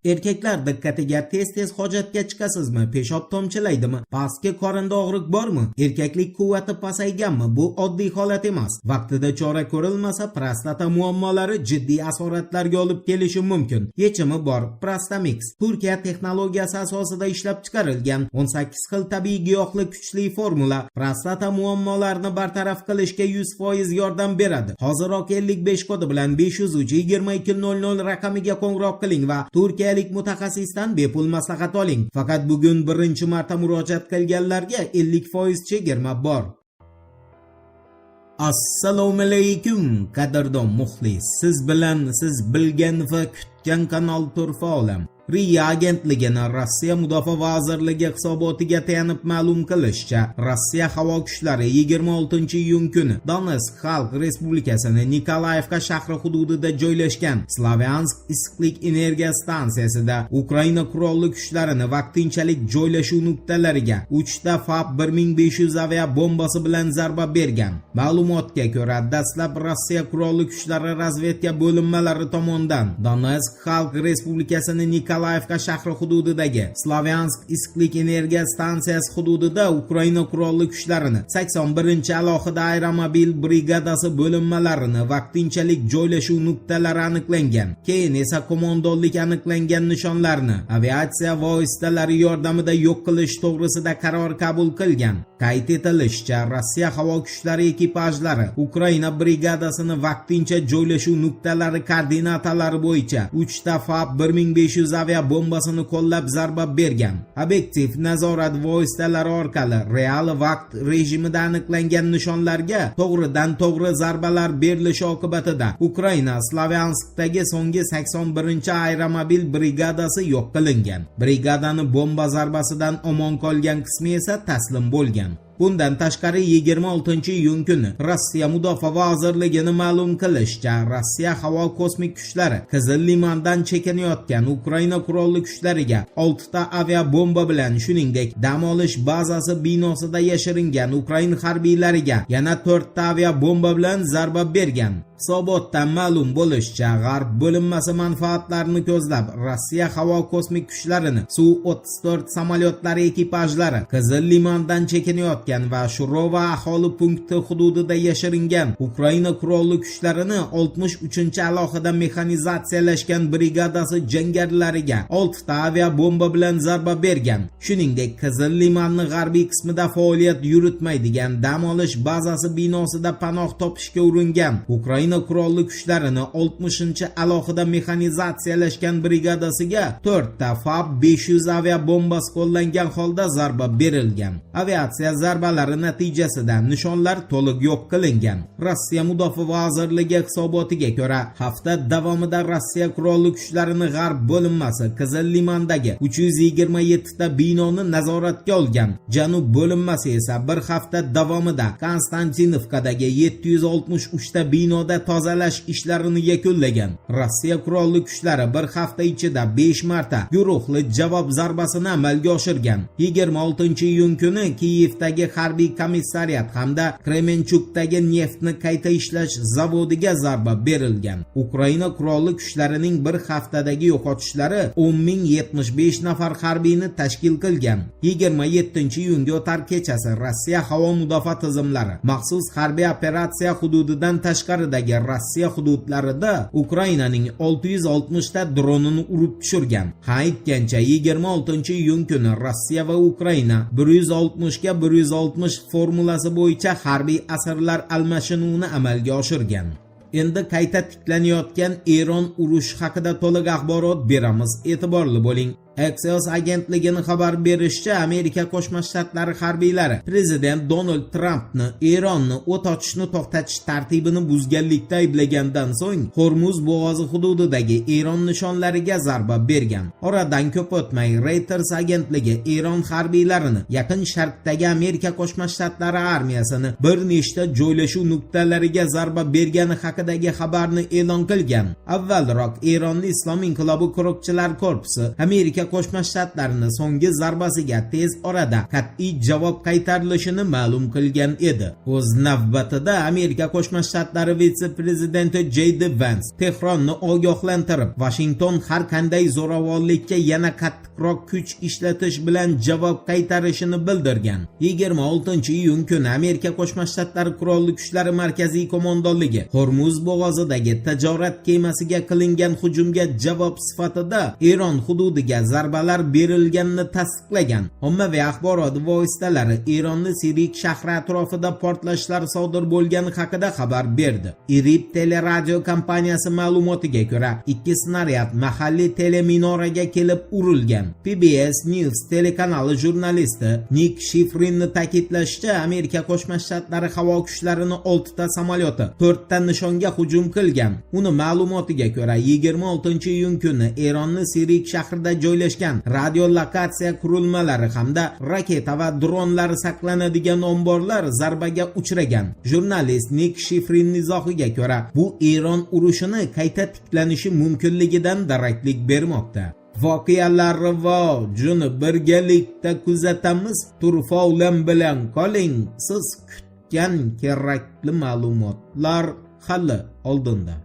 Erkaklar diqqatiga tez hojatga chiqasizmi? Peshob tomchilaydimi? Pastki qorinda og'riq bormi? Erkaklik quvvati pasayganmi? Bu oddiy holat emas. Vaqtida chora ko'rilmasa, prostata muammolari jiddiy asoratlarga olib kelishi mumkin. Yechimi bor. Prostamix Turkiya texnologiyasi asosida ishlab chiqarilgan 18 xil tabiiy giyohli kuchli formula prostata muammolarini bartaraf qilishga 100% yordam beradi. Hoziroq 55 kodi bilan 503-2200 raqamiga qo'ng'iroq qiling va Turkiya mutaxassisdan bepul maslahat oling. Faqat bugun birinchi marta murojaat qilganlarga 50% chegirma bor. Assalomu alaykum qadrdon muxlis. Siz bilan siz bilgan va kutgan kanal Turfa olam. RIA agentligining Rossiya Mudofaa vazirligi hisobotiga tayanib ma'lum qilishicha, Rossiya havo kuchlari 26-iyun kuni Donetsk Xalq Respublikasining Nikolayevka shahri hududida joylashgan Slavyansk issiqlik energiya stansiyasida Ukraina qurolli kuchlarining vaqtinchalik joylashuv nuqtalariga 3 ta FAB-1500 avia bombasi bilan zarba bergan. Ma'lumotga ko'ra, dastlab Rossiya qurolli kuchlari razvedka bo'linmalari tomonidan Donetsk Xalq Respublikasining Nikolayevka shahri hududidagi Slavyansk issiqlik energiya stansiyasi hududida Ukraina qurolli kuchlarini 81-alohida aeromobil brigadasi bo'linmalarini vaqtinchalik joylashuv nuqtalari aniqlangan. Keyin esa qo'mondonlik aniqlangan nishonlarni aviatsiya vositalari yordamida yo'q qilish to'g'risida qaror qabul qilgan. Qayd etilishicha, Rossiya havo kuchlari ekipajlari Ukraina brigadasini vaqtincha joylashuv nuqtalari koordinatalari bo'yicha 3 ta FAB-1500 avia bombasini qo'llab zarba bergan. Obyektiv nazorat vositalari orqali real vaqt rejimida aniqlangan nishonlarga to'g'ridan-to'g'ri zarbalar berilishi oqibatida Ukraina Slavyanskdagi so'nggi 81-aeromobil brigadasi yo'q qilingan. Brigadani bomba zarbasidan omon qolgan qismi esa taslim bo'lgan. Bundan tashqari 26-iyun kuni Rossiya Mudofaa vazirligining ma'lum qilishicha, Rossiya havo kosmik kuchlari Qizil limandan chekinayotgan Ukraina qurolli kuchlariga 6 ta avia bomba bilan, shuningdek, dam olish bazasi binosida yashiringan Ukraina harbiylariga yana 4 ta avia bomba bilan zarba bergan. Hisobotdan ma'lum bo'lishicha, G'arb bo'linmasi manfaatlarini ko'zlab Rossiya havo kosmik kuchlarini Su-34 samolyotlari ekipajlari Qizil limandan chekinayotgan va Shurova aholi punkti hududida yashiringan Ukraina qurolli kuchlarini 63-alohida mexanizatsiyalashgan brigadasi jangarilariga 6 ta avia bomba bilan zarba bergan. Shuningdek, Qizil limanning g'arbiy qismida faoliyat yuritmaydigan dam olish bazasi binosida panoh topishga uringan Ukraina qurolli kuchlarini 60-alohida mexanizatsiyalashgan brigadasiga 4 ta FAB-500 avia bombasi qo'llangan holda zarba berilgan. Aviatsiya zarbalari natijasida nishonlar to'liq yo'q qilingan. Rossiya Mudofaa vazirligi hisobotiga ko'ra, hafta davomida Rossiya qurolli kuchlarining g'arb bo'linmasi Qizil limandagi 327 ta binoni nazoratga olgan. Janub bo'linmasi esa bir hafta davomida Konstantinovkadagi 763 ta binoda tozalash ishlarini yakunlagan. Rossiya qurolli kuchlari bir hafta ichida 5 marta guruhli javob zarbasini amalga oshirgan. 26-iyun kuni Kiyevdagi harbiy komissariyat hamda Kremenchukdagi neftni qayta ishlash zavodiga zarba berilgan. Ukraina qurolli kuchlarining bir haftadagi yo'qotishlari 10.075 nafar harbiyni tashkil qilgan. 27-iyunga o'tar kechasi Rossiya havo mudofaa tizimlari maxsus harbiy operatsiya hududidan tashqaridagi Rossiya hududlarida Ukrainaning 660 ta dronini urib tushirgan. Aytgancha 26-iyun kuni Rossiya va Ukraina 160 ga 160 formulasi bo'yicha harbiy asirlar almashinuvini amalga oshirgan. Endi qayta tiklanayotgan Eron urushi haqida to'liq axborot beramiz. E'tiborli bo'ling. Axios agentligining xabar berishicha, Amerika Qo'shma Shtatlari harbiylari prezident Donald Trampni Eronni o't ochishni to'xtatish tartibini buzganlikda ayblagandan so'ng Hormuz bo'g'ozi hududidagi Eron nishonlariga zarba bergan. Oradan ko'p o'tmay Reuters agentligi Eron harbiylarini Yaqin Sharqdagi Amerika Qo'shma Shtatlari armiyasini bir nechta joylashuv nuqtalariga zarba bergani haqidagi xabarni e'lon qilgan. Avvalroq Eronning Islom inqilobi qo'riqchilar korpusi Amerika Qo'shma Shtatlarining so'nggi zarbasiga tez orada qat'iy javob qaytarilishini ma'lum qilgan edi. O'z navbatida Amerika Qo'shma Shtatlari vitse-prezidenti JD Vance Tehronni ogohlantirib, Washington har qanday zo'ravonlikka yana qattiqroq kuch ishlatish bilan javob qaytarishini bildirgan. 26-iyun kuni Amerika Qo'shma Shtatlari Qurolli Kuchlari Markaziy qo'mondonligi Hormuz bo'g'ozidagi tijorat kemasiga qilingan hujumga javob sifatida Eron hududiga zarbalar berilganini tasdiqlagan. Ommaviy axborot vositalari Eronning Sirik shahri atrofida portlashlar sodir bo'lgani haqida xabar berdi. Irib teleradio kompaniyasi ma'lumotiga ko'ra, 2 snaryad mahalliy teleminoraga kelib urilgan. PBS News telekanali jurnalisti Nick Shifrinning ta'kidlashicha, Amerika Qo'shma Shtatlari havo kuchlarining 6 ta samolyoti 4 ta nishonga hujum qilgan. Uni ma'lumotiga ko'ra, 26-iyun kuni Eronning Sirik shahrida joylashgan radiolokatsiya qurilmalari hamda raketa va dronlar saqlanadigan omborlar zarbaga uchragan. Jurnalist Nick Shifrinning izohiga ko'ra, bu Eron urushini qayta tiklanishi mumkinligidan daraklik bermoqda. Voqealar rivojini birgalikda kuzatamiz. Turfovlan bilan qoling. Siz kutgan kerakli ma'lumotlar hali oldinda.